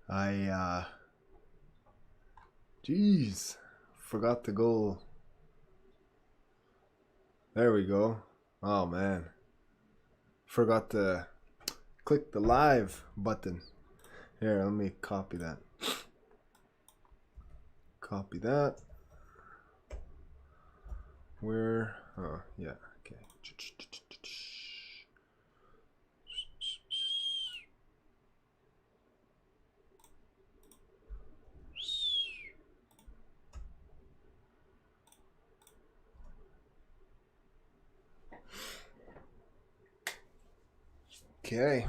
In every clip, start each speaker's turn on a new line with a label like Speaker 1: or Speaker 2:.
Speaker 1: I jeez, forgot to go. There we go. Oh man, forgot to click the live button. Here, let me copy that. Copy that. Where? Oh yeah. Okay. Okay.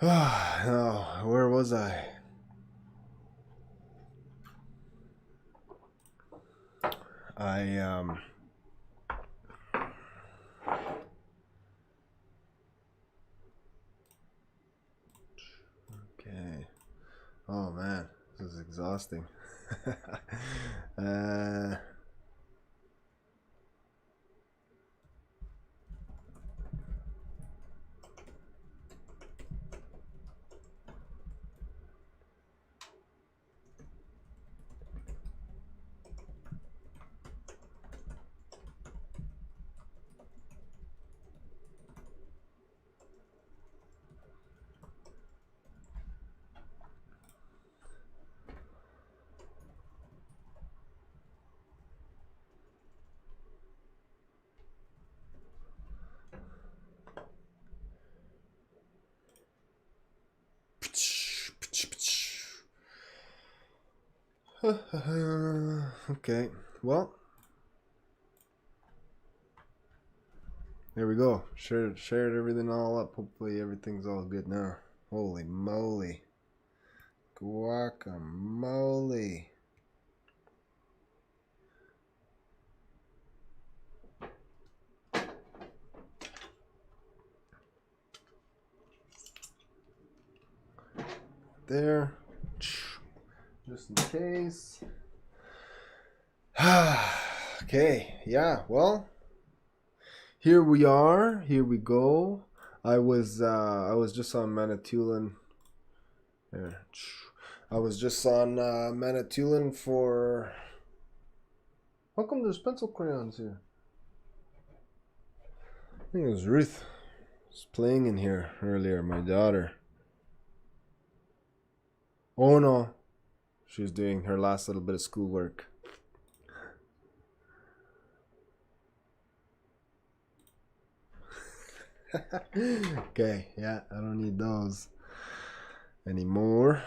Speaker 1: Oh, where was I? I Okay. Oh man, this is exhausting. uh Okay. Well, there we go. Shared everything all up. Hopefully everything's all good now. Holy moly. Guacamole. There. Just in case. Okay, yeah, well, here we are. Here we go. I was just on Manitoulin. There. I was just on Manitoulin for. How come there's pencil crayons here? I think it was Ruth was playing in here earlier, my daughter. Oh no, she was doing her last little bit of schoolwork. Okay, yeah, I don't need those anymore.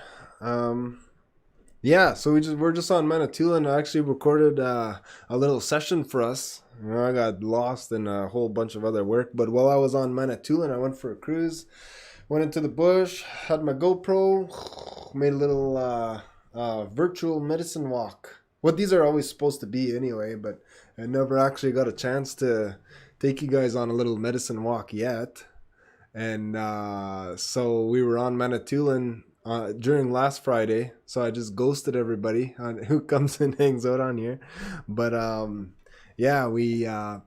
Speaker 1: Yeah, so we're just on Manitoulin. I actually recorded a little session for us. You know, I got lost in a whole bunch of other work, but while I was on Manitoulin, I went for a cruise, went into the bush, had my GoPro, made a little virtual medicine walk. What these are always supposed to be anyway, but I never actually got a chance to take you guys on a little medicine walk yet. And so we were on Manitoulin during last Friday, so I just ghosted everybody on who comes and hangs out on here. But yeah, we had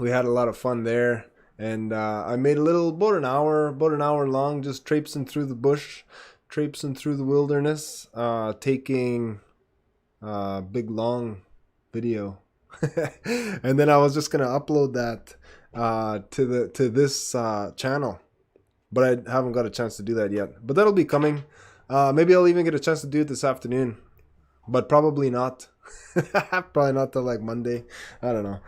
Speaker 1: a lot of fun there, and I made a little about an hour long, just traipsing through the bush, traipsing through the wilderness, taking big long video, and then I was just gonna upload that to this channel, but I haven't got a chance to do that yet. But that'll be coming. Maybe I'll even get a chance to do it this afternoon, but probably not. Probably not till like Monday. I don't know.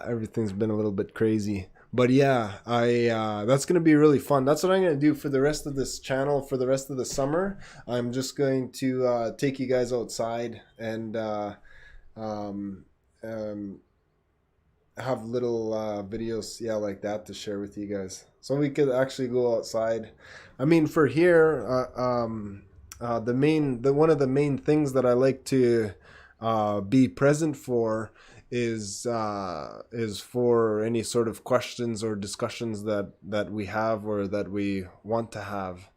Speaker 1: Everything's been a little bit crazy. But yeah, I that's gonna be really fun. That's what I'm gonna do for the rest of this channel for the rest of the summer. I'm just going to take you guys outside and um, um, have little videos, yeah, like that to share with you guys. So we could actually go outside. I mean, for here, the one of the main things that I like to be present for is for any sort of questions or discussions that we have or that we want to have.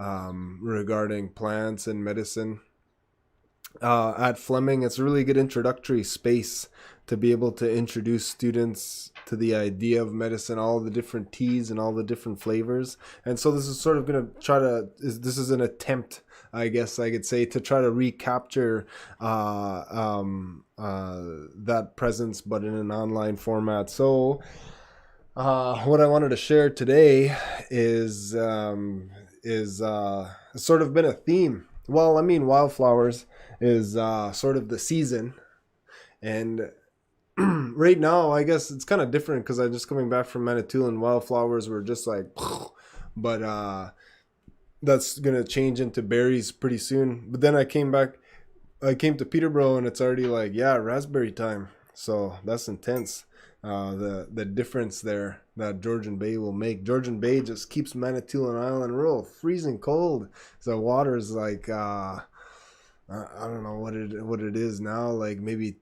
Speaker 1: regarding plants and medicine. At Fleming, it's a really good introductory space to be able to introduce students to the idea of medicine, all the different teas and all the different flavors. And so this is sort of going to try to, this is an attempt, I guess I could say, to try to recapture that presence, but in an online format. So what I wanted to share today is sort of been a theme. Well, I mean, wildflowers is sort of the season, and right now, I guess it's kind of different because I'm just coming back from Manitoulin. Wildflowers were just like, but that's gonna change into berries pretty soon. But then I came to Peterborough, and it's already like, yeah, raspberry time. So that's intense. The difference there that Georgian Bay will make. Georgian Bay just keeps Manitoulin Island real freezing cold. So water is like I don't know what it is now, like maybe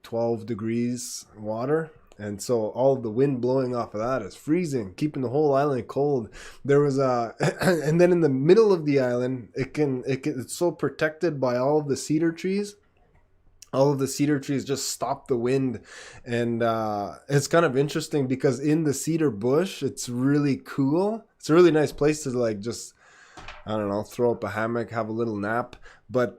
Speaker 1: 12 degrees water. And so all of the wind blowing off of that is freezing, keeping the whole island cold. There was and then in the middle of the island, it's so protected by all of the cedar trees. All of the cedar trees just stop the wind, and it's kind of interesting because in the cedar bush, it's really cool. It's a really nice place to like just, I don't know, throw up a hammock, have a little nap, but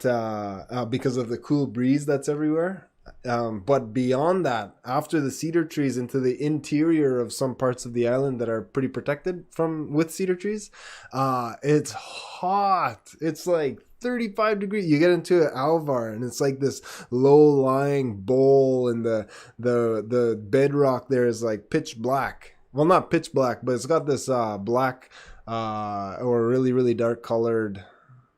Speaker 1: because of the cool breeze that's everywhere. But beyond that, after the cedar trees into the interior of some parts of the island that are pretty protected with cedar trees, it's hot. It's like 35 degrees. You get into Alvar, and it's like this low-lying bowl, and the bedrock there is like pitch black. Well, not pitch black, but it's got this black or really, really dark colored,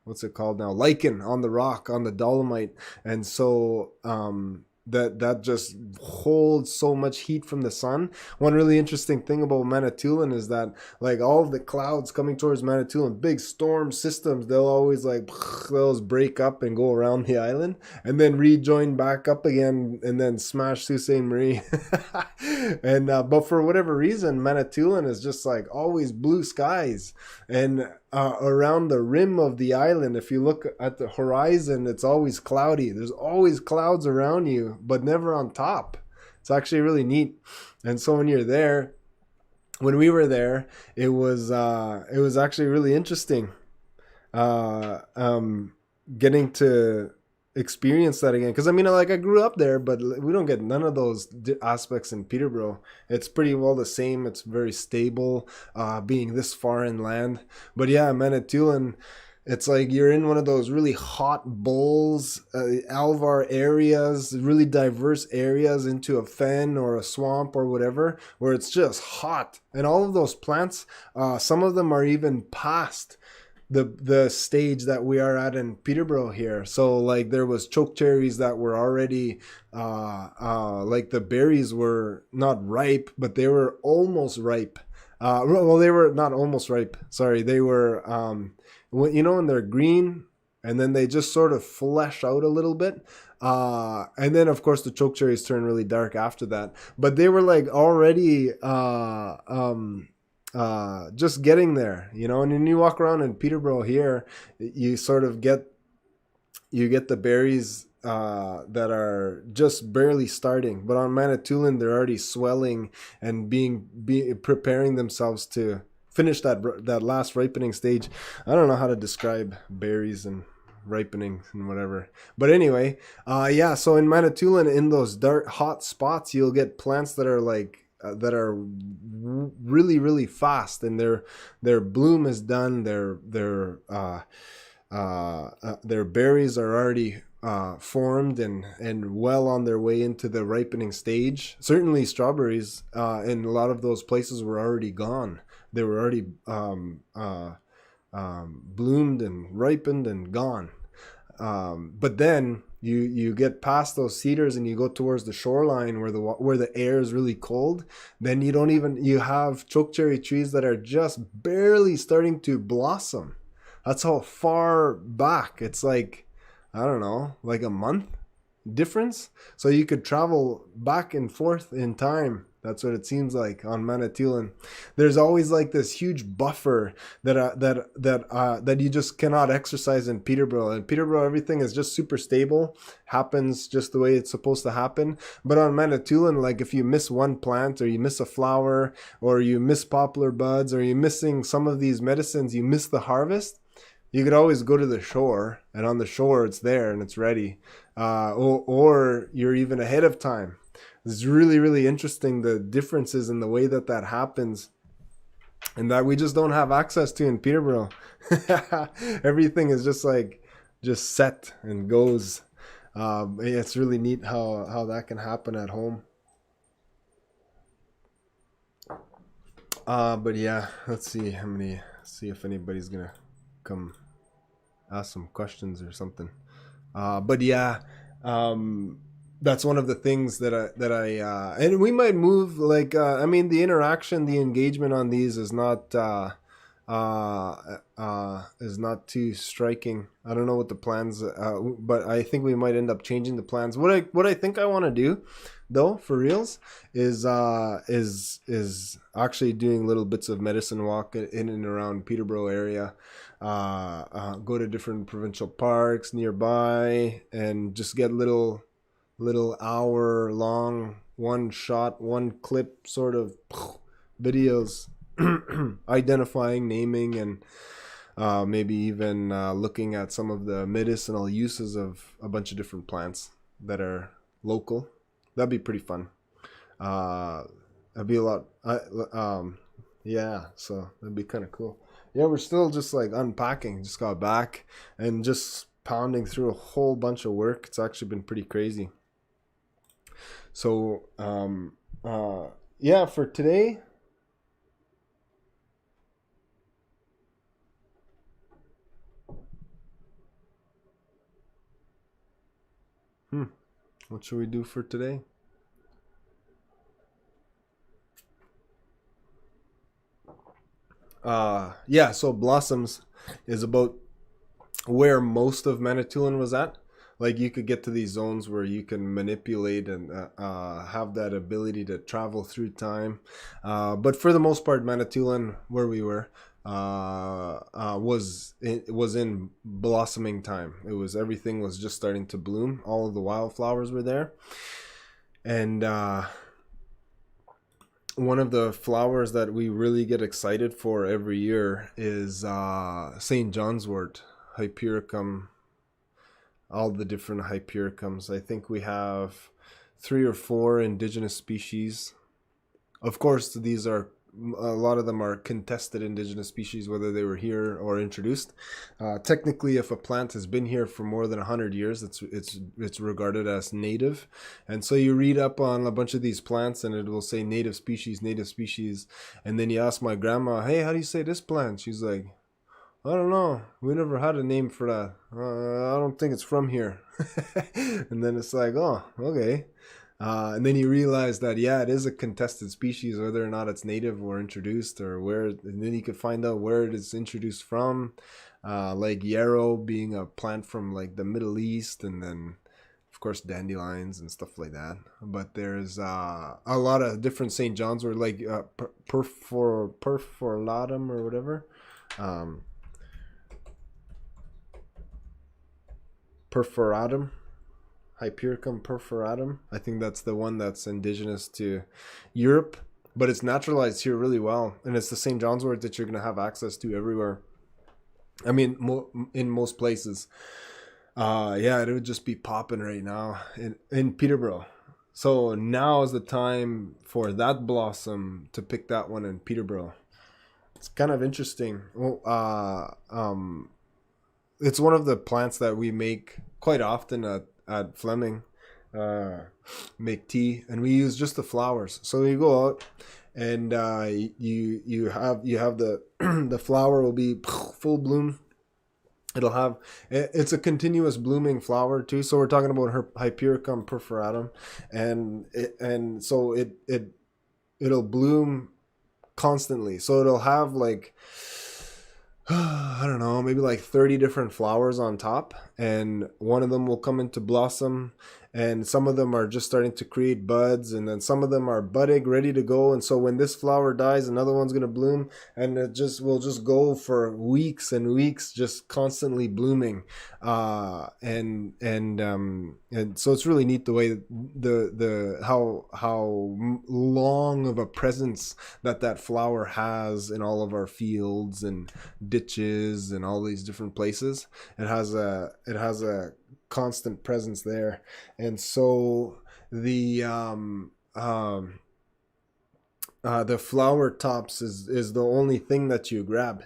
Speaker 1: what's it called now? Lichen on the rock, on the dolomite. And so that just holds so much heat from the sun. One really interesting thing about Manitoulin is that like all of the clouds coming towards Manitoulin, big storm systems, they'll always break up and go around the island and then rejoin back up again and then smash Sault Ste. Marie. And but for whatever reason, Manitoulin is just like always blue skies. And around the rim of the island, if you look at the horizon, it's always cloudy. There's always clouds around you, but never on top. It's actually really neat. And so when you're there, when we were there, it was actually really interesting getting to experience that again, because I mean, like, I grew up there, but we don't get none of those aspects in Peterborough. It's pretty well the same. It's very stable, being this far inland. But yeah, Manitoulin, it's like you're in one of those really hot bowls, Alvar areas, really diverse areas, into a fen or a swamp or whatever, where it's just hot. And all of those plants, some of them are even past the stage that we are at in Peterborough here. So like there was choke cherries that were already like the berries were not ripe, but they were almost ripe. Well, they were not almost ripe. Sorry, they were when they're green and then they just sort of flesh out a little bit. And then of course the choke cherries turn really dark after that. But they were like already just getting there, and when you walk around in Peterborough here, you sort of get the berries that are just barely starting, but on Manitoulin they're already swelling and preparing themselves to finish that last ripening stage. I don't know how to describe berries and ripening and whatever, but anyway, yeah, so in Manitoulin, in those dark hot spots, you'll get plants that are like that are really, really fast, and their bloom is done. Their berries are already formed and well on their way into the ripening stage. Certainly strawberries in a lot of those places were already gone. They were already bloomed and ripened and gone. But then you get past those cedars and you go towards the shoreline where the air is really cold. Then you have chokecherry trees that are just barely starting to blossom. That's how far back. It's like, I don't know, like a month difference. So you could travel back and forth in time That's what it seems like on Manitoulin. There's always like this huge buffer that you just cannot exercise in Peterborough. In Peterborough, everything is just super stable, happens just the way it's supposed to happen. But on Manitoulin, like if you miss one plant or you miss a flower or you miss poplar buds or you're missing some of these medicines, you miss the harvest. You could always go to the shore, and on the shore it's there and it's ready. Or you're even ahead of time. It's really, really interesting the differences in the way that happens and that we just don't have access to in Peterborough. Everything is just set and goes. It's really neat how that can happen at home. But yeah, let's see if anybody's gonna come ask some questions or something. But yeah, um, that's one of the things and we might move I mean, the interaction, the engagement on these is not too striking. I don't know what the plans, but I think we might end up changing the plans. What I think I want to do, though, for reals, is actually doing little bits of medicine walk in and around Peterborough area. Go to different provincial parks nearby and just get little hour long one shot, one clip sort of videos identifying, naming, and maybe even looking at some of the medicinal uses of a bunch of different plants that are local. That'd be pretty fun. That'd be a lot. Yeah, so that'd be kind of cool. Yeah, we're still just like unpacking. Just got back and just pounding through a whole bunch of work. It's actually been pretty crazy. So, yeah, for today, what should we do for today? Yeah, so Blossoms is about where most of Manitoulin was at. Like you could get to these zones where you can manipulate and have that ability to travel through time. But for the most part, Manitoulin, where we were, was in blossoming time. Everything was just starting to bloom. All of the wildflowers were there, and one of the flowers that we really get excited for every year is St. John's wort, Hypericum, all the different Hypericums. I think we have 3 or 4 indigenous species. Of course, a lot of them are contested indigenous species, whether they were here or introduced. Technically, if a plant has been here for more than 100 years, it's regarded as native. And so you read up on a bunch of these plants and it will say native species, and then you ask my grandma, hey, how do you say this plant? She's like, I don't know, we never had a name for that. I don't think it's from here. And then it's like, oh, okay. And then you realize that, yeah, it is a contested species, whether or not it's native or introduced, or where, and then you could find out where it is introduced from, like yarrow being a plant from like the Middle East, and then of course dandelions and stuff like that. But there's a lot of different St. John's wort, like perforatum or whatever. Perforatum. Hypericum perforatum. I think that's the one that's indigenous to Europe, but it's naturalized here really well, and it's the St. John's wort that you're gonna have access to everywhere. I mean, in most places. Yeah, it would just be popping right now in Peterborough. So now is the time for that blossom to pick that one in Peterborough. It's kind of interesting. Well, it's one of the plants that we make quite often at Fleming, make tea, and we use just the flowers. So you go out and you have the the flower will be full bloom. It's a continuous blooming flower too. So we're talking about her Hypericum perforatum, and so it'll bloom constantly. So it'll have like I don't know, maybe like 30 different flowers on top, and one of them will come into blossom, and some of them are just starting to create buds, and then some of them are budding, ready to go. And so when this flower dies, another one's going to bloom, and it just will just go for weeks and weeks, just constantly blooming. And so it's really neat the way the how long of a presence that flower has in all of our fields and ditches and all these different places. It has a constant presence there. And so the flower tops is the only thing that you grab.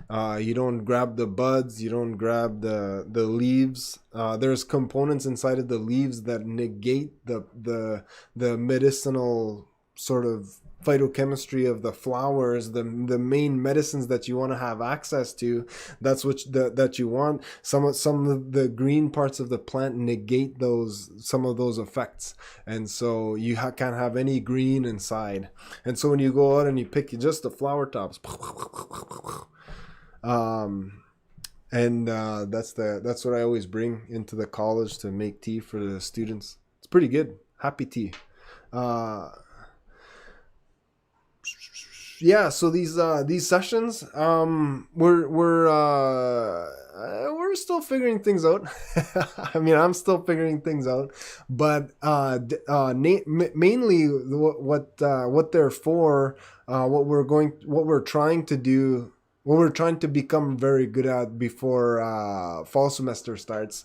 Speaker 1: You don't grab the buds, you don't grab the leaves. There's components inside of the leaves that negate the medicinal sort of phytochemistry of the flowers, the main medicines that you want to have access to. That's what that you want. Some of the green parts of the plant negate some of those effects, and so you can't have any green inside. And so when you go out and you pick just the flower tops, that's what I always bring into the college to make tea for the students. It's pretty good, happy tea. Yeah, so these sessions, we're still figuring things out. I mean, I'm still figuring things out, but mainly what they're for, what we're trying to do, what we're trying to become very good at before fall semester starts,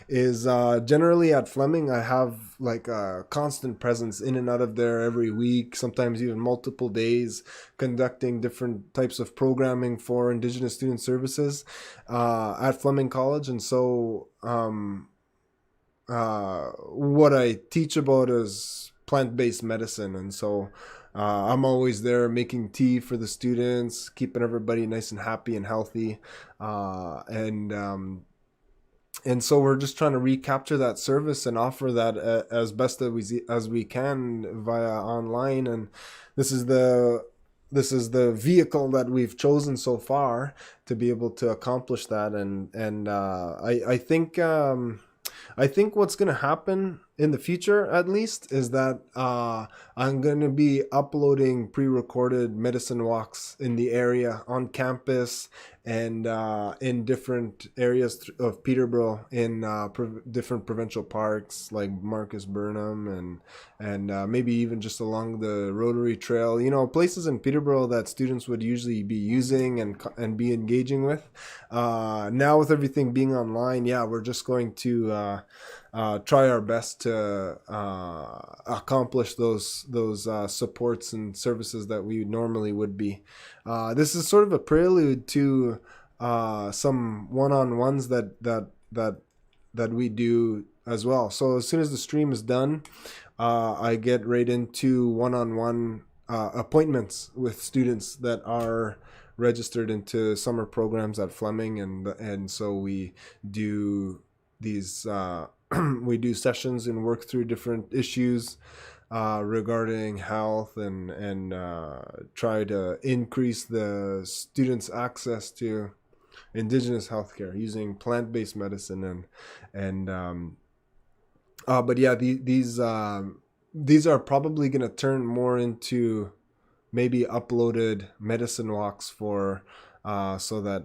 Speaker 1: is generally at Fleming I have like a constant presence in and out of there every week, sometimes even multiple days, conducting different types of programming for Indigenous Student Services at Fleming College. And so what I teach about is plant-based medicine, and so I'm always there making tea for the students, keeping everybody nice and happy and healthy. And so we're just trying to recapture that service and offer that as best as we can via online. And this is the vehicle that we've chosen so far to be able to accomplish that. And I think what's going to happen in the future, at least, is that I'm going to be uploading pre-recorded medicine walks in the area on campus and in different areas of Peterborough, in different provincial parks like Marcus Burnham and maybe even just along the Rotary Trail. You know, places in Peterborough that students would usually be using and be engaging with. Now with everything being online, yeah, we're just going to try our best to accomplish those supports and services that we normally would be. This is sort of a prelude to some one-on-ones that we do as well. So as soon as the stream is done, I get right into one-on-one appointments with students that are registered into summer programs at Fleming, and so we do these we do sessions and work through different issues regarding health, and try to increase the students' access to Indigenous healthcare using plant-based medicine. But yeah, these are probably going to turn more into maybe uploaded medicine walks for so that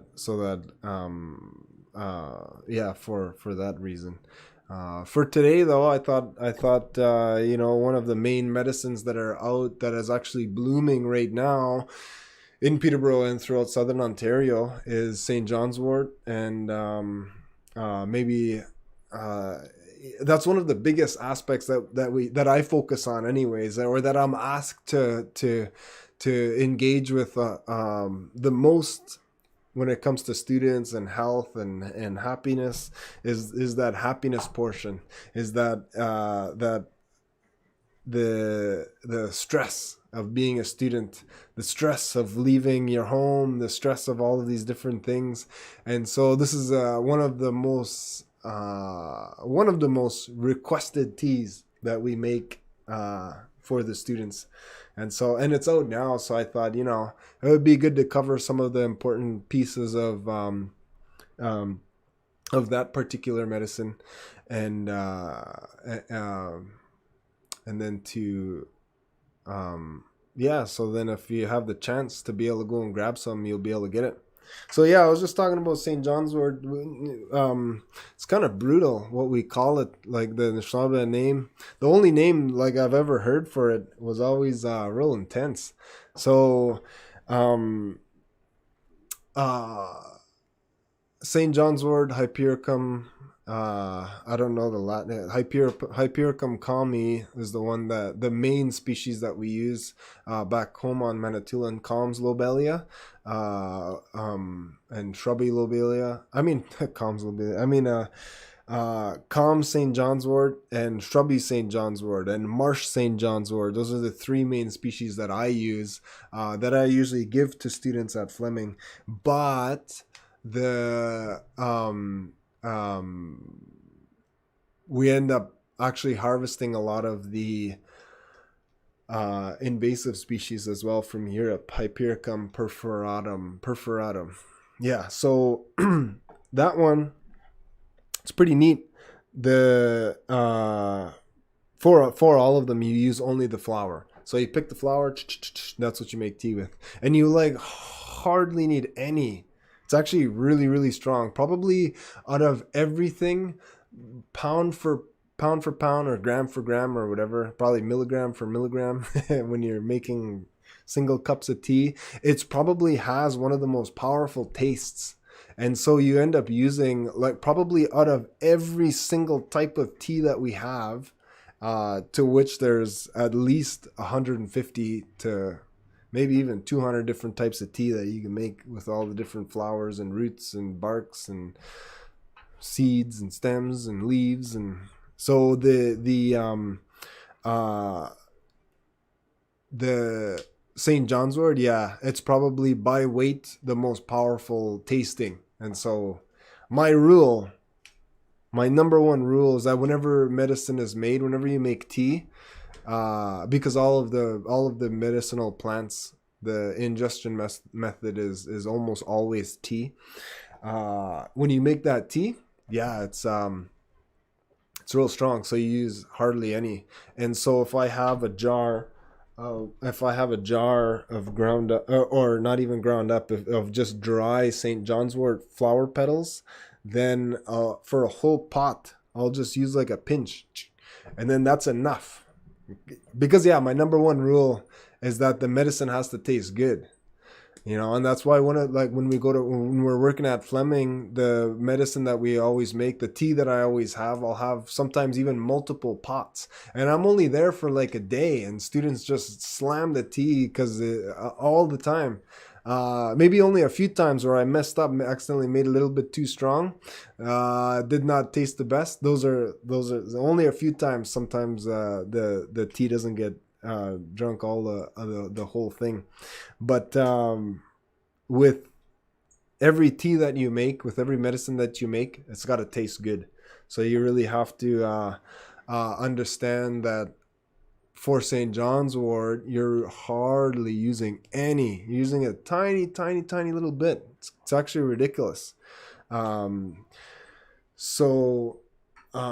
Speaker 1: for that reason. For today, though, I thought one of the main medicines that are out that is actually blooming right now in Peterborough and throughout southern Ontario is St. John's wort, and maybe that's one of the biggest aspects that I focus on, anyways, or that I'm asked to engage with the most when it comes to students and health and happiness, is that happiness portion, is that the stress of being a student, the stress of leaving your home, the stress of all of these different things. And so this is one of the most requested teas that we make for the students. And it's out now, so I thought, it would be good to cover some of the important pieces um, of that particular medicine, and and then to yeah, so then if you have the chance to be able to go and grab some, you'll be able to get it. So yeah, I was just talking about St. John's wort. It's kind of brutal what we call it, like the Anishinaabe name. The only name like I've ever heard for it was always real intense. So um, uh, St. John's wort, Hypericum. I don't know the Latin. Hypericum calmi is the one that the main species that we use back home on Manitoulin. Calms lobelia, and shrubby lobelia. I mean, calms lobelia. I mean, calm St. John's wort and shrubby St. John's wort and marsh St. John's wort. Those are the three main species that I use, that I usually give to students at Fleming. But the we end up actually harvesting a lot of the invasive species as well from Europe, Hypericum perforatum. Yeah, so that one, it's pretty neat. The for all of them, you use only the flower. So you pick the flower, that's what you make tea with, and you like hardly need any. It's actually really, really strong. Probably out of everything, pound for pound or gram for gram or whatever, probably milligram for milligram when you're making single cups of tea, it's probably has one of the most powerful tastes. And so you end up using, like, probably out of every single type of tea that we have, to which there's at least 150 to maybe even 200 different types of tea that you can make with all the different flowers and roots and barks and seeds and stems and leaves. And so the St. John's wort, yeah, it's probably by weight the most powerful tasting. And so my number one rule is that whenever medicine is made, whenever you make tea, because all of the medicinal plants, the ingestion method is almost always tea. When you make that tea, yeah, it's real strong. So you use hardly any. And so if I have a jar of ground up, or not even ground up, of just dry St. John's wort flower petals, then for a whole pot, I'll just use like a pinch, and then that's enough. Because yeah, my number one rule is that the medicine has to taste good, and that's why when we're working at Fleming, the medicine that we always make, the tea that I always have, I'll have sometimes even multiple pots, and I'm only there for like a day, and students just slam the tea because all the time. Maybe only a few times where I messed up, accidentally made a little bit too strong, did not taste the best. Those are only a few times. Sometimes the tea doesn't get drunk all the whole thing, but with every tea that you make, with every medicine that you make, it's got to taste good. So you really have to understand that. For St. John's wort, you're hardly using any. You're using a tiny, tiny, tiny little bit. It's actually ridiculous. So, here,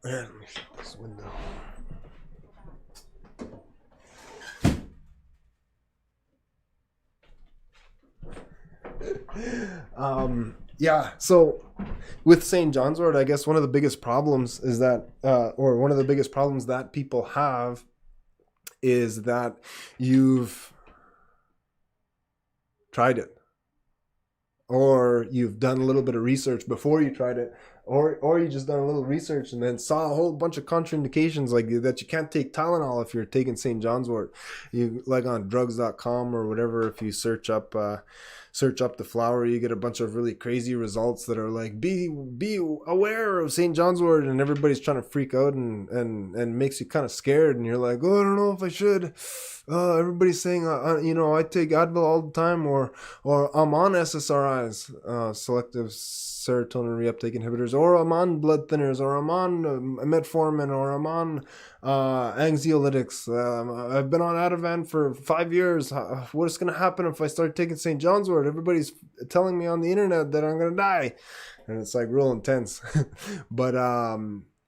Speaker 1: let me shut this window. Yeah, so with St. John's wort, I guess one of the biggest problems is that, or one of the biggest problems that people have is that you've tried it, or you've done a little bit of research before you tried it, or you just done a little research and then saw a whole bunch of contraindications, like that you can't take Tylenol if you're taking St. John's wort. You, like on drugs.com or whatever, if you search up the flower, you get a bunch of really crazy results that are like, be aware of St. John's wort, and everybody's trying to freak out and makes you kind of scared, and you're like, oh, I don't know if I should. Everybody's saying, I take Advil all the time, or I'm on SSRIs, selective serotonin reuptake inhibitors, painkillers, or I'm on blood thinners, or I'm on metformin, or I'm on anxiolytics. I've been on Ativan for 5 years. What is going to happen if I start taking St. John's wort? Everybody's telling me on the internet that I'm going to die. And it's like real intense. But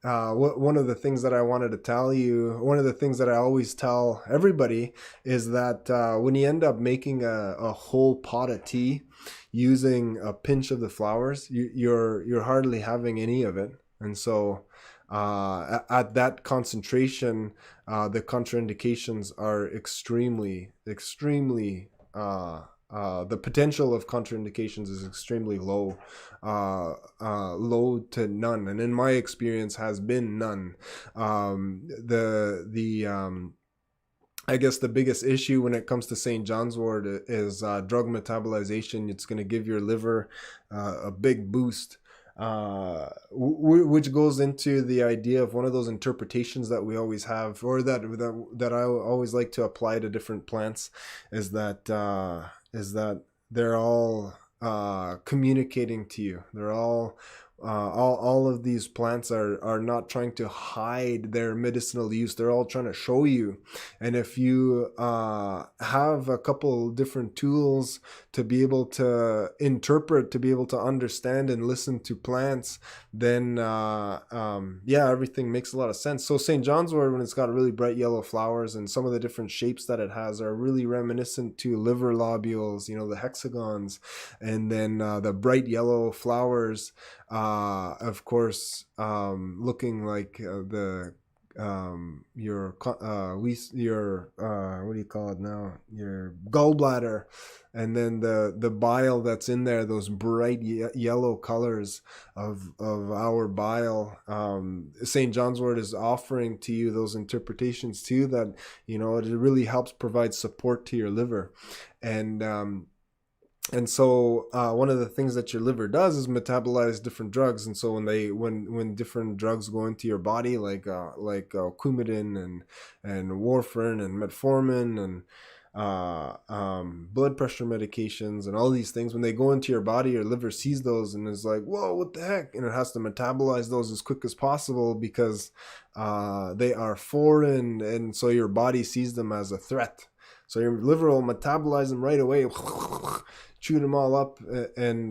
Speaker 1: one of the things that I wanted to tell you, one of the things that I always tell everybody is that when you end up making a whole pot of tea using a pinch of the flowers, you're hardly having any of it. And so at that concentration, the contraindications are extremely the potential of contraindications is extremely low, low to none, and in my experience has been none. I guess the biggest issue when it comes to St. John's wort is drug metabolization. It's going to give your liver a big boost. Which goes into the idea of one of those interpretations that we always have, or that I always like to apply to different plants, is that they're all communicating to you. They're all of these plants are not trying to hide their medicinal use. They're all trying to show you. And if you have a couple different tools to be able to interpret, to be able to understand and listen to plants, then everything makes a lot of sense. So St. John's wort, when it's got really bright yellow flowers, and some of the different shapes that it has are really reminiscent to liver lobules, the hexagons, and then the bright yellow flowers, of course, looking like your what do you call it now? Your gallbladder, and then the bile that's in there, those bright yellow colors of our bile. St. John's wort is offering to you those interpretations too, that it really helps provide support to your liver. And so one of the things that your liver does is metabolize different drugs. And so when different drugs go into your body, like Coumadin and warfarin and metformin and blood pressure medications and all these things, when they go into your body, your liver sees those and is like, whoa, what the heck? And it has to metabolize those as quick as possible because they are foreign, and so your body sees them as a threat. So your liver will metabolize them right away, chew them all up, and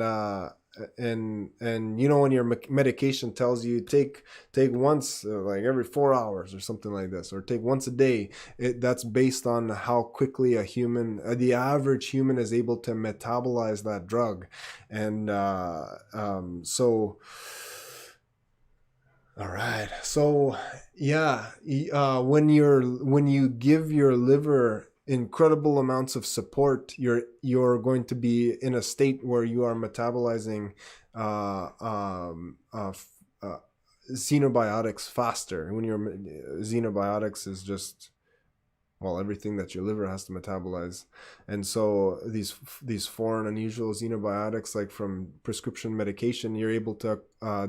Speaker 1: when your medication tells you take once like every 4 hours or something like this, or take once a day, that's based on how quickly the average human is able to metabolize that drug. And so all right, so when you give your liver incredible amounts of support, you're going to be in a state where you are metabolizing xenobiotics faster. When your xenobiotics is just everything that your liver has to metabolize. And so these foreign unusual xenobiotics, like from prescription medication, you're able to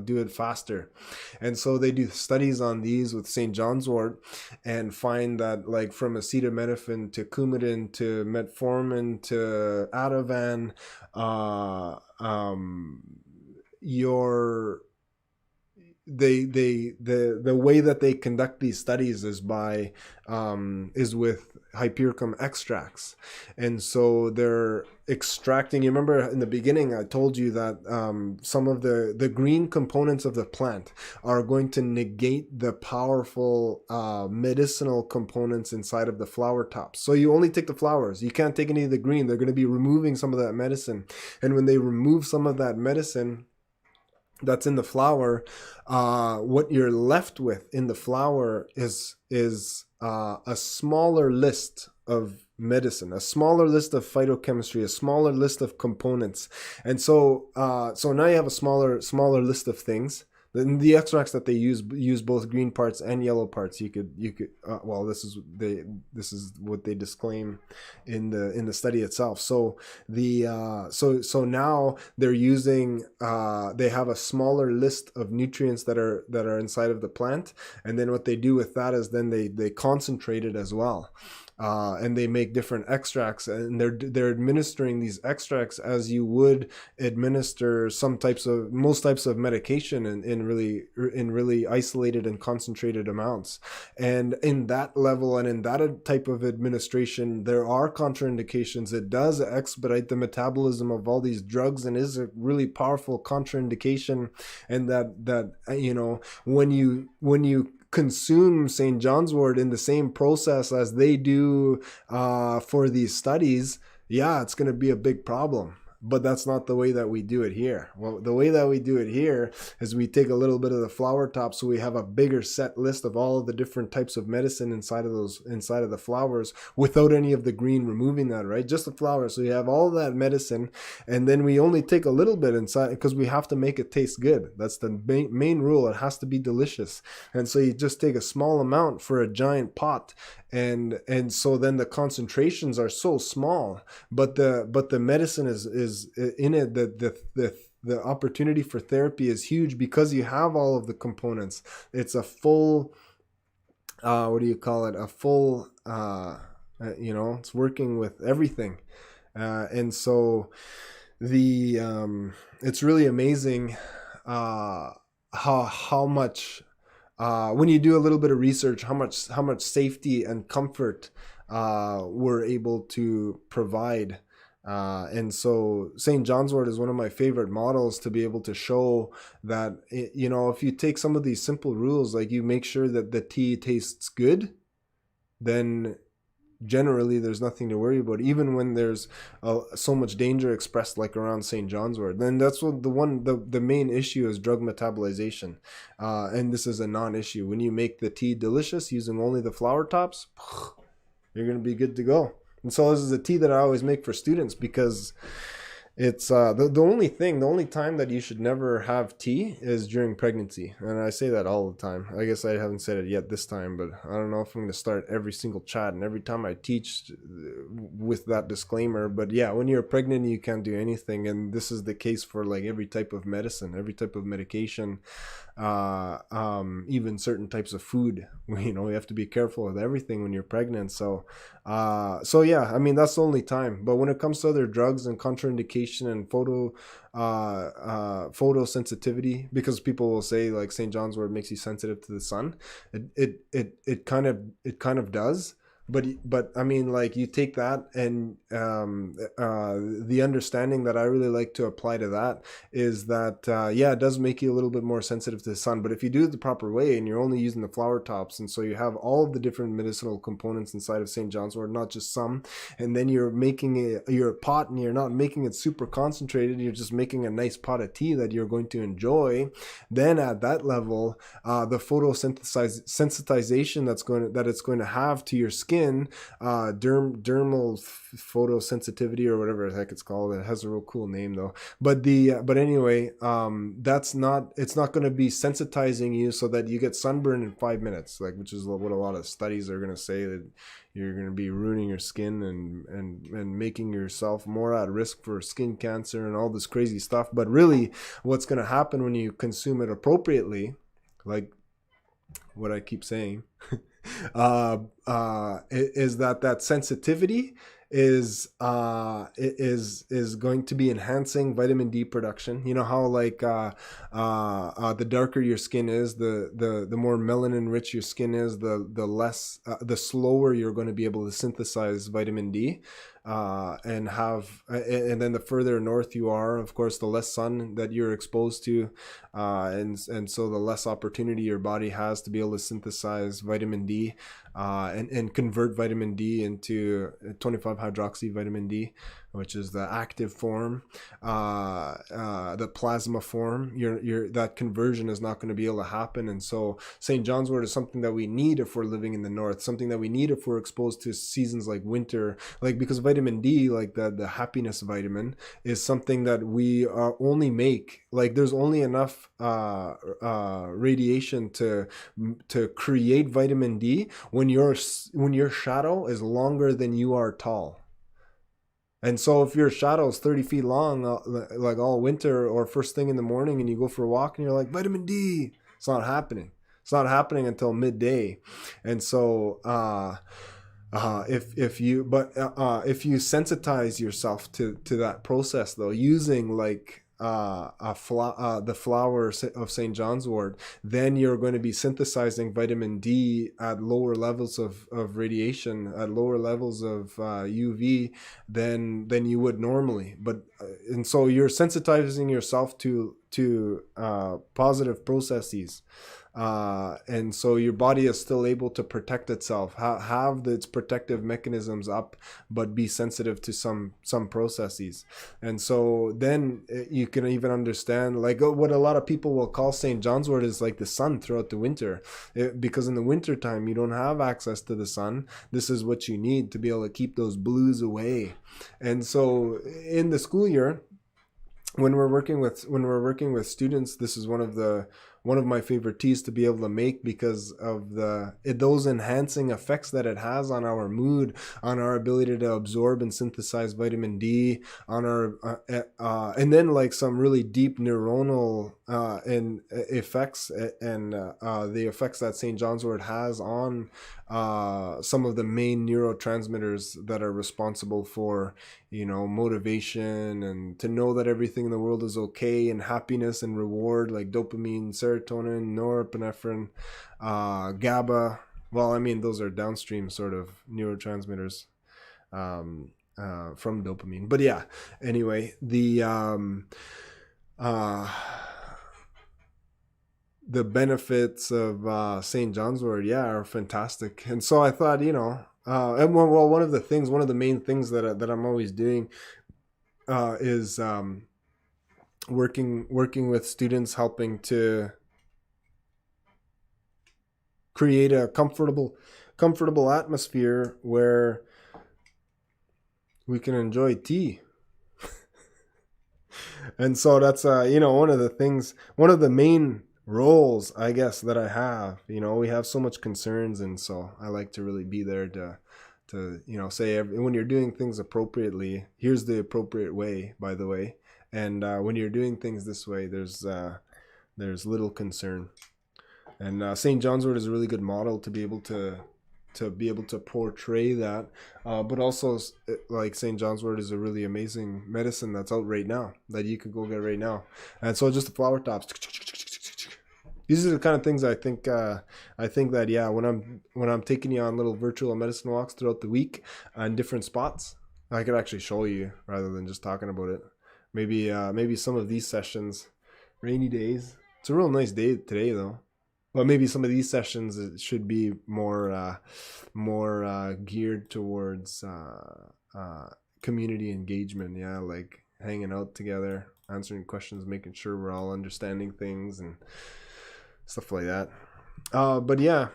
Speaker 1: do it faster. And so they do studies on these with St. John's wort and find that, like, from acetaminophen to Coumadin to metformin to Ativan, the way that they conduct these studies is with Hypericum extracts. And so they're extracting, you remember in the beginning I told you that some of the green components of the plant are going to negate the powerful medicinal components inside of the flower tops. So you only take the flowers, you can't take any of the green. They're going to be removing some of that medicine, and when they remove some of that medicine that's in the flower, what you're left with in the flower is a smaller list of medicine, a smaller list of phytochemistry, a smaller list of components. And so now you have a smaller list of things. The extracts that they use both green parts and yellow parts. You could this is what they disclaim in the study itself. So so now they're using they have a smaller list of nutrients that are inside of the plant, and then what they do with that is then they concentrate it as well. and they make different extracts, and they're administering these extracts as you would administer most types of medication in really isolated and concentrated amounts. And in that level and in that type of administration, there are contraindications. It does expedite the metabolism of all these drugs and is a really powerful contraindication. And that when you consume St. John's wort in the same process as they do for these studies, yeah, it's going to be a big problem. But that's not the way that we do it here. Well, the way that we do it here is we take a little bit of the flower top, so we have a bigger set list of all of the different types of medicine inside of the flowers, without any of the green, removing that, right? Just the flowers. So you have all that medicine, and then we only take a little bit inside because we have to make it taste good. That's the main rule. It has to be delicious. And so you just take a small amount for a giant pot. And so then the concentrations are so small, but the medicine is in it. The opportunity for therapy is huge because you have all of the components. It's a full, what do you call it? A full, it's working with everything, and so it's really amazing how much. When you do a little bit of research, how much safety and comfort we're able to provide. And so St. John's wort is one of my favorite models to be able to show that, if you take some of these simple rules, like you make sure that the tea tastes good, then generally there's nothing to worry about, even when there's so much danger expressed, like around St. John's wort. Then that's what the main issue is, drug metabolization, and this is a non-issue. When you make the tea delicious using only the flower tops, you're going to be good to go. And so this is a tea that I always make for students, because it's the only time that you should never have tea is during pregnancy. And I say that all the time. I guess I haven't said it yet this time, but I don't know if I'm going to start every single chat and every time I teach with that disclaimer. But yeah, when you're pregnant, you can't do anything. And this is the case for like every type of medicine, every type of medication, even certain types of food. You have to be careful with everything when you're pregnant. So yeah, I mean, that's the only time. But when it comes to other drugs and contraindication and photosensitivity, because people will say like St. John's wort makes you sensitive to the sun, it kind of does. But I mean, like, you take that, and the understanding that I really like to apply to that is that yeah, it does make you a little bit more sensitive to the sun. But if you do it the proper way and you're only using the flower tops, and so you have all of the different medicinal components inside of St. John's wort, not just some, and then you're making your pot, and you're not making it super concentrated, you're just making a nice pot of tea that you're going to enjoy, then at that level, the photosensitization that it's going to have to your skin, dermal photosensitivity, or whatever the heck it's called. It has a real cool name though. But anyway, it's not going to be sensitizing you so that you get sunburn in 5 minutes, like, which is what a lot of studies are going to say, that you're going to be ruining your skin and making yourself more at risk for skin cancer and all this crazy stuff. But really, what's going to happen when you consume it appropriately, like what I keep saying, is that sensitivity is going to be enhancing vitamin D production. You know how, like, the darker your skin is, the more melanin rich your skin is, the slower you're going to be able to synthesize vitamin D. And then the further north you are, of course, the less sun that you're exposed to, and so the less opportunity your body has to be able to synthesize vitamin D, and convert vitamin D into 25 hydroxy vitamin D, which is the active form, the plasma form. That conversion is not going to be able to happen. And so St. John's wort is something that we need if we're living in the north, something that we need if we're exposed to seasons like winter, like, because vitamin D, like the happiness vitamin, is something that we only make, like, there's only enough radiation to create vitamin D when your shadow is longer than you are tall. And so if your shadow is 30 feet long, like all winter, or first thing in the morning, and you go for a walk and you're like, vitamin D, it's not happening. It's not happening until midday. And so If you sensitize yourself to that process though, using like the flower of St. John's wort, then you're going to be synthesizing vitamin D at lower levels of radiation, at lower levels of UV than you would normally. And so you're sensitizing yourself to positive processes, and so your body is still able to protect itself, have its protective mechanisms up, but be sensitive to some processes. And so then you can even understand like what a lot of people will call St. John's wort is like the sun throughout the winter, because in the winter time you don't have access to the sun. This is what you need to be able to keep those blues away. And so in the school year, when we're working with students, this is one of my favorite teas to be able to make, because of those enhancing effects that it has on our mood, on our ability to absorb and synthesize vitamin D, on our and then like some really deep neuronal and effects, and the effects that St. John's wort has on some of the main neurotransmitters that are responsible for, motivation, and to know that everything in the world is okay, and happiness and reward, like dopamine, serotonin, norepinephrine, GABA. Well, I mean, those are downstream sort of neurotransmitters from dopamine. But yeah, anyway, the benefits of St. John's wort, yeah, are fantastic. And so I thought, and one of the main things that I'm always doing is working with students, helping to create a comfortable atmosphere where we can enjoy tea. And so that's one of the main roles, I guess, that I have. We have so much concerns, and so I like to really be there to say when you're doing things appropriately, here's the appropriate way, by the way, and when you're doing things this way, there's little concern. And St. John's wort is a really good model to be able to portray that, but also like St. John's wort is a really amazing medicine that's out right now that you could go get right now. And so just the flower tops, these are the kind of things I think that, yeah, when I'm taking you on little virtual medicine walks throughout the week in different spots, I could actually show you rather than just talking about it. Maybe some of these sessions, rainy days. It's a real nice day today though. But maybe some of these sessions, it should be more geared towards community engagement. Yeah, like hanging out together, answering questions, making sure we're all understanding things and stuff like that. But yeah,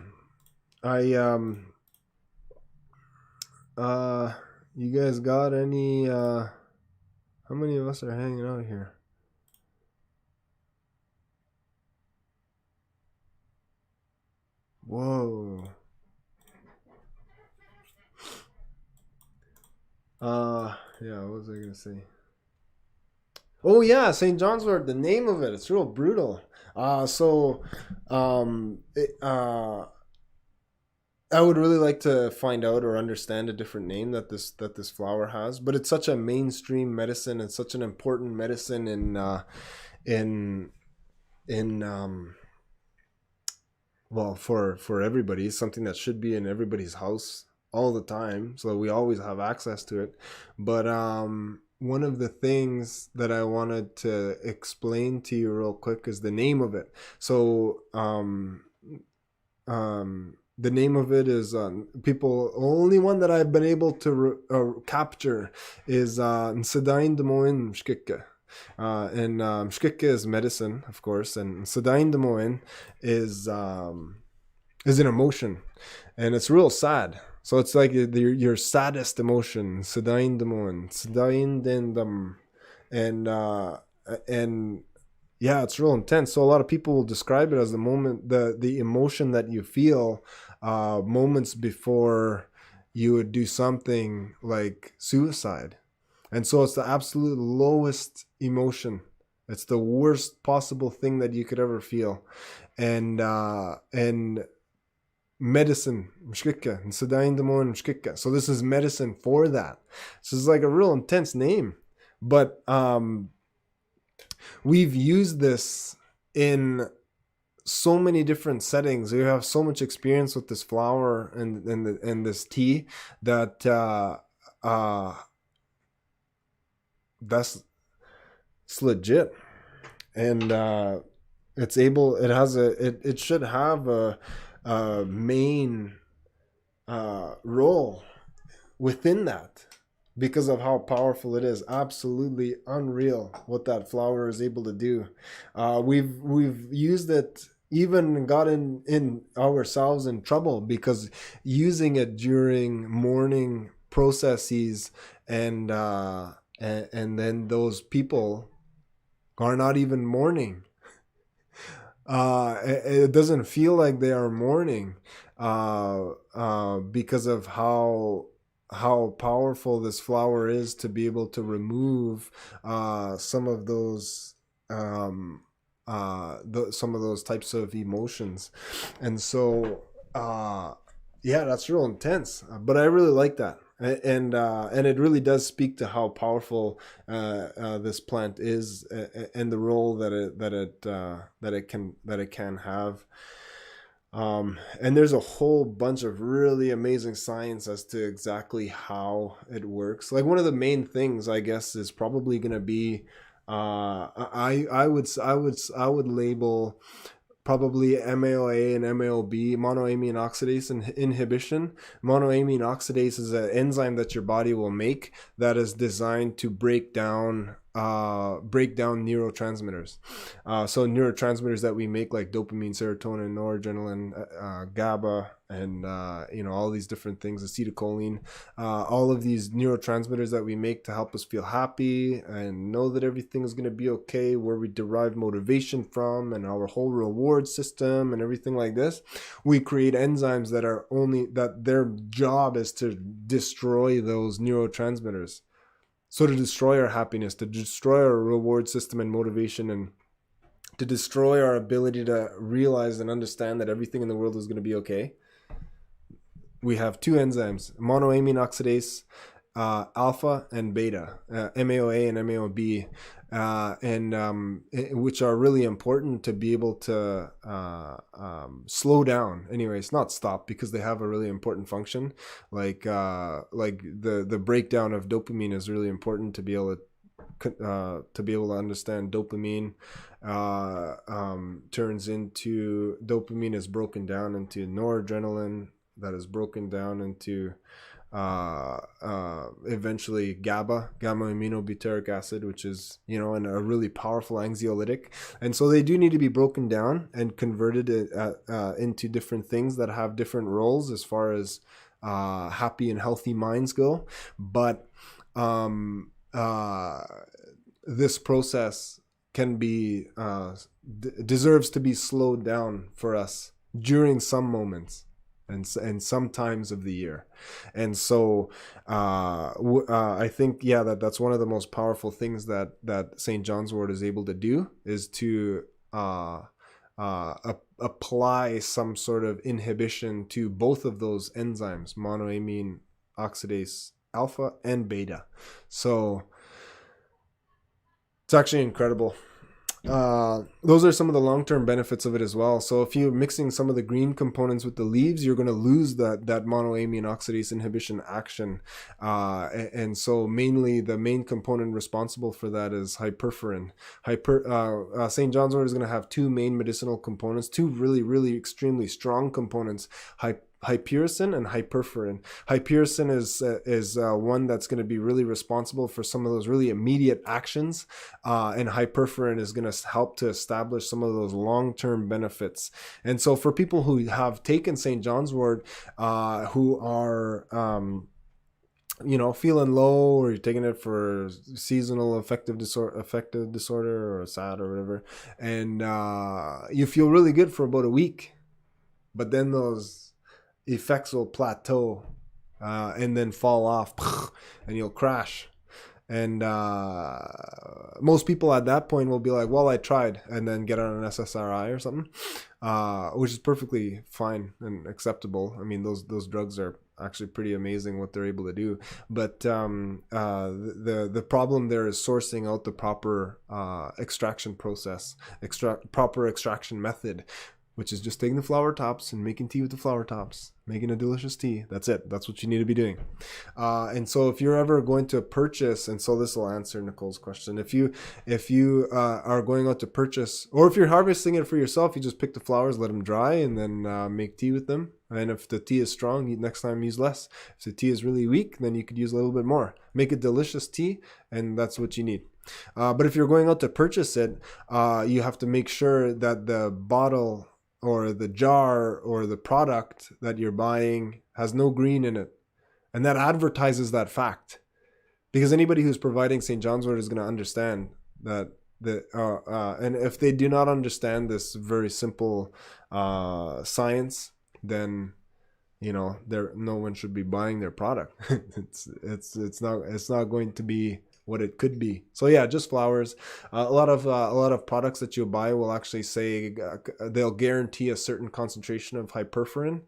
Speaker 1: you guys got any? How many of us are hanging out here? Whoa. Yeah, what was I gonna say? Oh yeah, St. John's wort, the name of it, it's real brutal. So I would really like to find out or understand a different name that this flower has, but it's such a mainstream medicine. It's such an important medicine in well, for everybody. It's something that should be in everybody's house all the time, so we always have access to it. But one of the things that I wanted to explain to you real quick is the name of it. So the name of it is only one that I've been able to capture is Anishinaabe Mshkiki. And Mshkiki is medicine, of course, and Anishinaabe is an emotion, and it's real sad. So it's like your saddest emotion, and yeah, it's real intense. So a lot of people will describe it as the emotion that you feel moments before you would do something like suicide. And so it's the absolute lowest emotion. It's the worst possible thing that you could ever feel. And medicine Mshkiki, Anishinaabe Mshkiki. So this is medicine for that. So it's like a real intense name, but we've used this in so many different settings. We have so much experience with this flower and this tea that that's it's legit, and it should have a main role within that because of how powerful it is. Absolutely unreal what that flower is able to do. We've used it, even gotten in ourselves in trouble because using it during mourning processes, and then those people are not even mourning. It doesn't feel like they are mourning because of how powerful this flower is to be able to remove some of those some of those types of emotions. And so yeah, that's real intense, but I really like that. And it really does speak to how powerful this plant is, and the role that it can have. And there's a whole bunch of really amazing science as to exactly how it works. Like, one of the main things, I guess, is probably going to be I would label probably MAOA and MAOB, monoamine oxidase inhibition. Monoamine oxidase is an enzyme that your body will make that is designed to break down neurotransmitters. So neurotransmitters that we make, like dopamine, serotonin, noradrenaline, GABA, and all these different things, acetylcholine, all of these neurotransmitters that we make to help us feel happy and know that everything is going to be okay, where we derive motivation from, and our whole reward system and everything like this. We create enzymes that their job is to destroy those neurotransmitters. So to destroy our happiness, to destroy our reward system and motivation, and to destroy our ability to realize and understand that everything in the world is going to be okay, we have two enzymes, monoamine oxidase alpha and beta, MAOA and MAOB, which are really important to be able to slow down. Anyways, not stop, because they have a really important function. Like the breakdown of dopamine is really important to be able to understand. Dopamine dopamine is broken down into noradrenaline, that is broken down into eventually gamma aminobutyric acid, which is and a really powerful anxiolytic. And so they do need to be broken down and converted into different things that have different roles as far as happy and healthy minds go. But this process can be deserves to be slowed down for us during some moments and some times of the year. And so I think that's one of the most powerful things that St. John's wort is able to do, is to apply some sort of inhibition to both of those enzymes, monoamine oxidase alpha and beta. So it's actually incredible. Those are some of the long-term benefits of it as well. So if you're mixing some of the green components with the leaves, you're going to lose that monoamine oxidase inhibition action. And so mainly the main component responsible for that is hyperforin. St. John's wort is going to have two main medicinal components, two really, really extremely strong components, hypericin and hyperforin. Hypericin is one that's going to be really responsible for some of those really immediate actions, and hyperforin is going to help to establish some of those long-term benefits. And so for people who have taken St. John's wort, who are feeling low, or you're taking it for seasonal affective disorder or SAD or whatever, and you feel really good for about a week, but then those effects will plateau and then fall off, and you'll crash. And most people at that point will be like, well, I tried, and then get on an SSRI or something. which is perfectly fine and acceptable. I mean, those drugs are actually pretty amazing what they're able to do. But the problem there is sourcing out the proper extraction process, proper extraction method, which is just taking the flower tops and making tea with the flower tops, making a delicious tea. That's it. That's what you need to be doing. And so if you're ever going to purchase, and so this will answer Nicole's question, if you are going out to purchase, or if you're harvesting it for yourself, you just pick the flowers, let them dry, and then make tea with them. And if the tea is strong, next time use less. If the tea is really weak, then you could use a little bit more. Make a delicious tea, and that's what you need. But if you're going out to purchase it, you have to make sure that the bottle or the jar or the product that you're buying has no green in it. And that advertises that fact. Because anybody who's providing St. John's wort is going to understand that and if they do not understand this very simple science, then no one should be buying their product. it's not going to be what it could be. So yeah, just flowers. A lot of products that you buy will actually say they'll guarantee a certain concentration of hyperforin.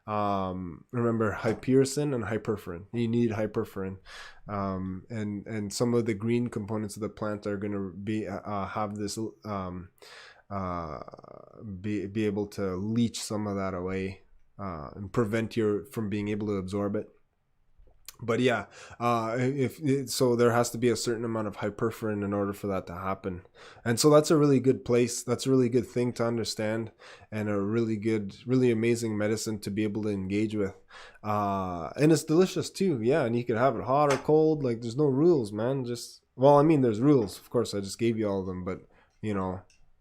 Speaker 1: Remember, hypericin and hyperforin. You need hyperforin, and some of the green components of the plant are going to be have this be able to leach some of that away and prevent you from being able to absorb it. But yeah, so there has to be a certain amount of hyperforin in order for that to happen. And so that's a really good place. That's a really good thing to understand, and a really good, really amazing medicine to be able to engage with. And it's delicious too. Yeah. And you can have it hot or cold. Like, there's no rules, man. Well, I mean, there's rules. Of course, I just gave you all of them, but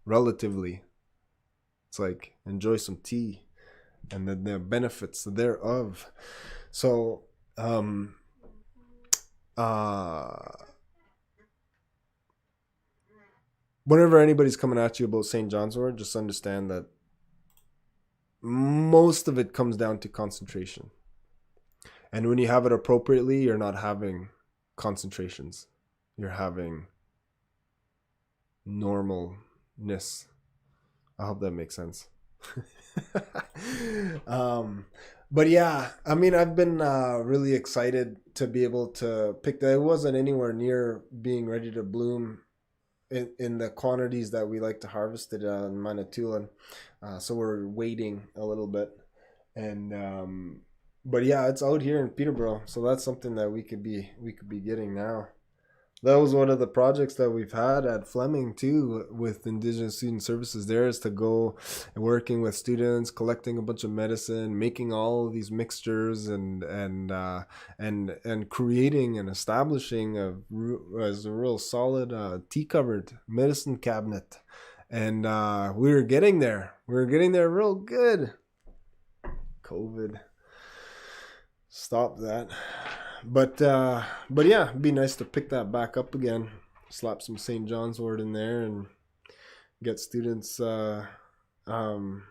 Speaker 1: relatively, it's like, enjoy some tea and the benefits thereof. So, whenever anybody's coming at you about St. John's wort, just understand that most of it comes down to concentration. And when you have it appropriately, you're not having concentrations. You're having normalness. I hope that makes sense. But yeah, I mean, I've been really excited to be able to pick that. It wasn't anywhere near being ready to bloom in the quantities that we like to harvest it in Manitoulin. So we're waiting a little bit. And but yeah, it's out here in Peterborough. So that's something that we could be getting now. That was one of the projects that we've had at Fleming too, with Indigenous Student Services. There is to go working with students, collecting a bunch of medicine, making all of these mixtures, and creating and establishing as a real solid tea covered medicine cabinet. And we were getting there. We were getting there real good. COVID. Stop that. But yeah, it'd be nice to pick that back up again, slap some St. John's wort in there, and get students having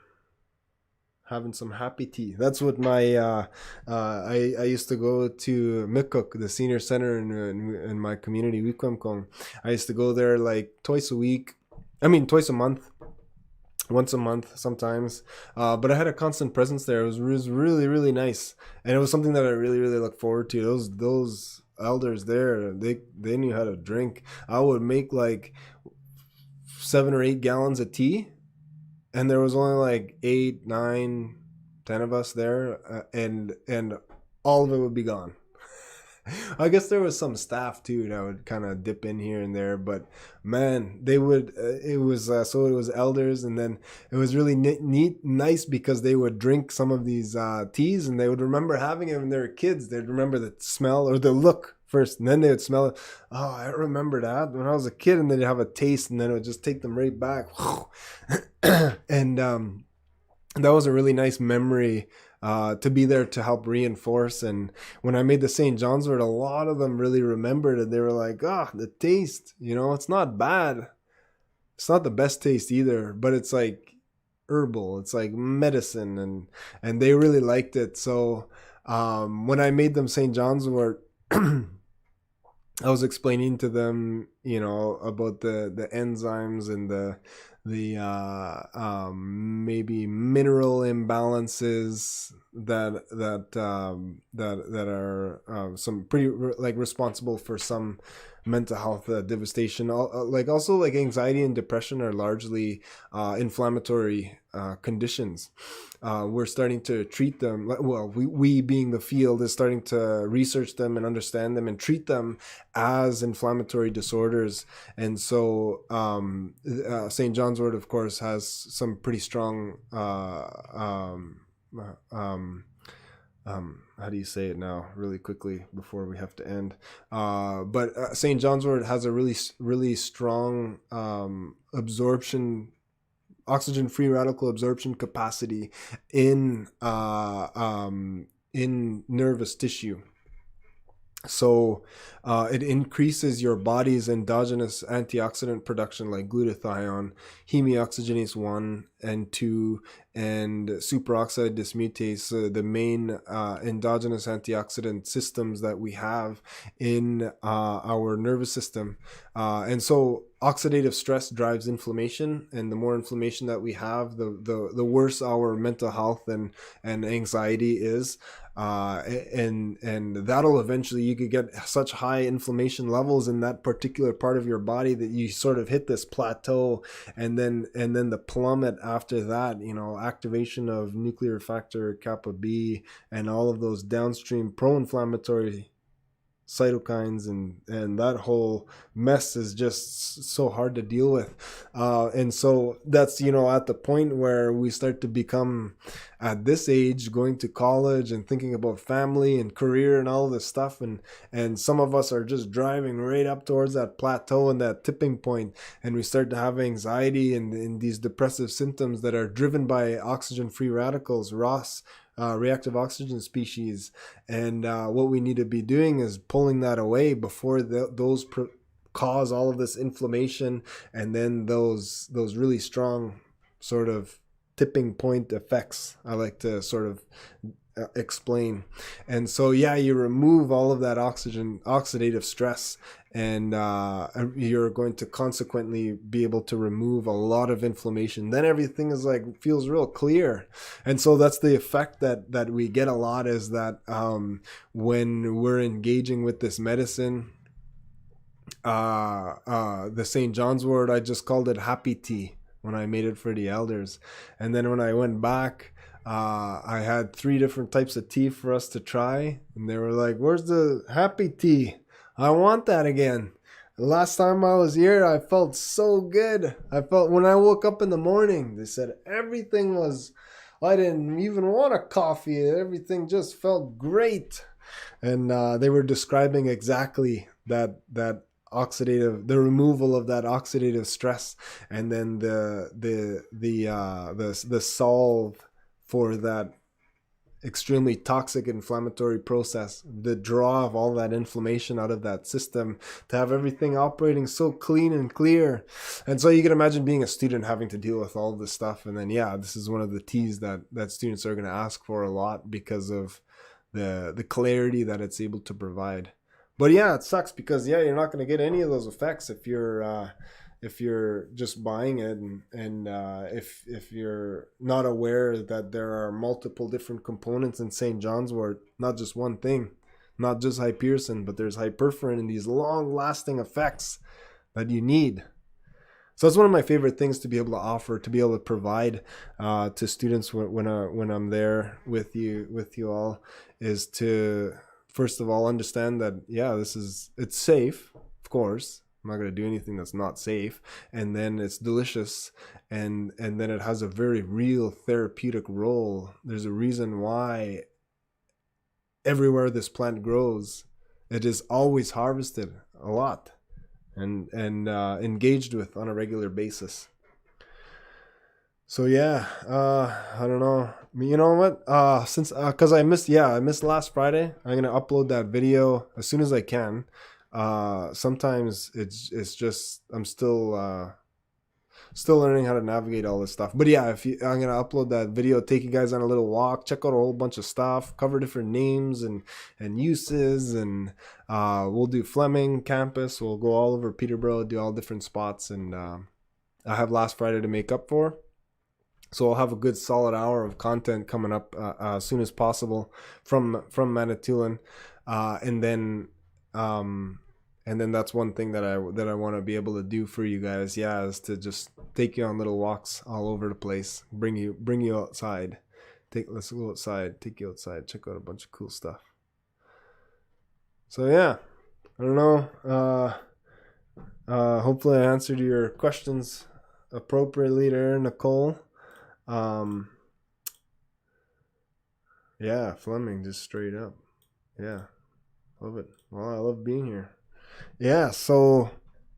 Speaker 1: some happy tea. That's what my I used to go to Mikuk, the senior center in my community, Wikwemkong. I used to go there like twice a month. Once a month sometimes, but I had a constant presence there. It was really, really nice, and it was something that I really, really look forward to. Those elders there, they knew how to drink. I would make like 7 or 8 gallons of tea, and there was only like 8, 9, 10 of us there, and all of it would be gone. I guess there was some staff too that would kind of dip in here and there, but man, they would. It was elders, and then it was really nice because they would drink some of these teas, and they would remember having them when they were kids. They'd remember the smell or the look first, and then they would smell it. Oh, I remember that when I was a kid, and then they'd have a taste, and then it would just take them right back. And that was a really nice memory. To be there to help reinforce. And when I made the St. John's wort, a lot of them really remembered it. They were like, the taste, it's not bad. It's not the best taste either, but it's like herbal. It's like medicine, and they really liked it. So when I made them St. John's wort, I was explaining to them, about the enzymes and the maybe mineral imbalances that are some pretty like responsible for some mental health devastation. Like also like anxiety and depression are largely inflammatory conditions. We're starting to treat them, well, we being the field is starting to research them and understand them and treat them as inflammatory disorders. And so St. John's Wort, of course, has some pretty strong how do you say it now really quickly before we have to end, but St. John's Wort has a really strong absorption, oxygen free radical absorption capacity in nervous tissue. So it increases your body's endogenous antioxidant production like glutathione, hemioxygenase 1 and 2, and superoxide dismutase, the main endogenous antioxidant systems that we have in our nervous system. And so oxidative stress drives inflammation, and the more inflammation that we have, the worse our mental health and anxiety is. And that'll eventually, you could get such high inflammation levels in that particular part of your body that you sort of hit this plateau, and then the plummet after that, activation of nuclear factor kappa B and all of those downstream pro-inflammatory cytokines, and that whole mess is just so hard to deal with. And so that's, at the point where we start to become, at this age, going to college and thinking about family and career and all of this stuff, and some of us are just driving right up towards that plateau and that tipping point, and we start to have anxiety and these depressive symptoms that are driven by oxygen free radicals, ROS, reactive oxygen species. And what we need to be doing is pulling that away before those cause all of this inflammation, and then those really strong sort of tipping point effects I like to sort of explain. And so you remove all of that oxidative stress, and you're going to consequently be able to remove a lot of inflammation. Then everything is like feels real clear. And so that's the effect that we get a lot, is that when we're engaging with this medicine, the St. John's Wort, I just called it happy tea when I made it for the elders. And then when I went back, I had 3 different types of tea for us to try, and they were like, "Where's the happy tea? I want that again." Last time I was here, I felt so good. I felt when I woke up in the morning, they said everything was, I didn't even want a coffee. Everything just felt great. And they were describing exactly that oxidative, the removal of that oxidative stress, and then the solve for that extremely toxic inflammatory process, the draw of all that inflammation out of that system, to have everything operating so clean and clear. And so you can imagine being a student having to deal with all this stuff. And then this is one of the teas that students are going to ask for a lot, because of the clarity that it's able to provide. But it sucks, because you're not going to get any of those effects if you're just buying it, and if you're not aware that there are multiple different components in St. John's Wort, not just one thing, not just hypericin, but there's hyperforin and these long-lasting effects that you need. So that's one of my favorite things to be able to offer, to be able to provide to students when I'm there with you all, is to first of all understand that it's safe, of course. I'm not going to do anything that's not safe. And then it's delicious, and then it has a very real therapeutic role. There's a reason why everywhere this plant grows, it is always harvested a lot and engaged with on a regular basis. So I don't know. You know what? Since because I missed last Friday, I'm gonna upload that video as soon as I can. Sometimes it's just I'm still still learning how to navigate all this stuff. But yeah, I'm gonna upload that video, take you guys on a little walk, check out a whole bunch of stuff, cover different names and uses, and we'll do Fleming campus. We'll go all over Peterborough, do all different spots, and I have last Friday to make up for. So I'll have a good solid hour of content coming up as soon as possible from Manitoulin, and then that's one thing that I want to be able to do for you guys. Yeah, is to just take you on little walks all over the place, bring you outside. Let's go outside, take you outside, check out a bunch of cool stuff. So yeah, I don't know. Hopefully I answered your questions appropriately there, Nicole. Yeah, Fleming, just straight up. Yeah, love it. Well, I love being here. Yeah, so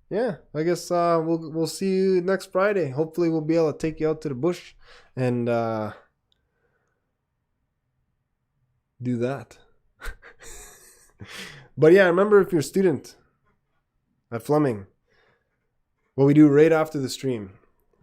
Speaker 1: yeah, I guess we'll see you next Friday. Hopefully we'll be able to take you out to the bush and do that. But yeah, remember, if you're a student at Fleming, what we do right after the stream,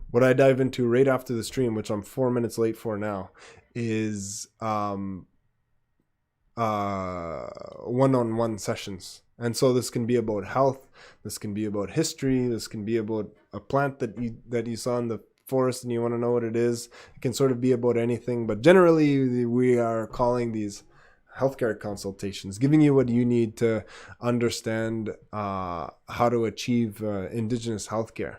Speaker 1: what I dive into right after the stream, which I'm 4 minutes late for now, is one-on-one sessions. And so this can be about health, this can be about history, this can be about a plant that you saw in the forest and you want to know what it is. It can sort of be about anything, but generally we are calling these healthcare consultations, giving you what you need to understand how to achieve Indigenous healthcare.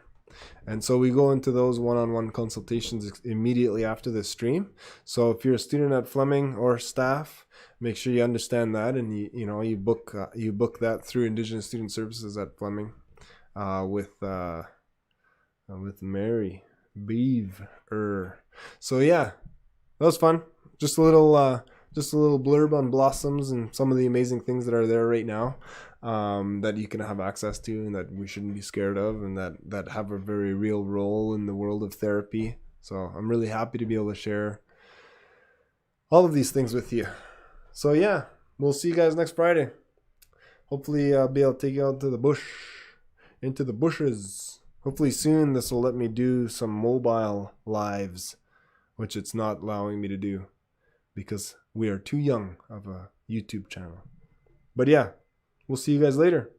Speaker 1: And so we go into those one-on-one consultations immediately after the stream. So if you're a student at Fleming or staff, make sure you understand that, and you book that through Indigenous Student Services at Fleming with Mary Beaver. So yeah, that was fun. Just a little blurb on blossoms and some of the amazing things that are there right now, that you can have access to and that we shouldn't be scared of, and that have a very real role in the world of therapy. So I'm really happy to be able to share all of these things with you. So yeah, we'll see you guys next Friday. Hopefully I'll be able to take you out to the bush, into the bushes. Hopefully soon this will let me do some mobile lives, which it's not allowing me to do because we are too young of a YouTube channel. But yeah, we'll see you guys later.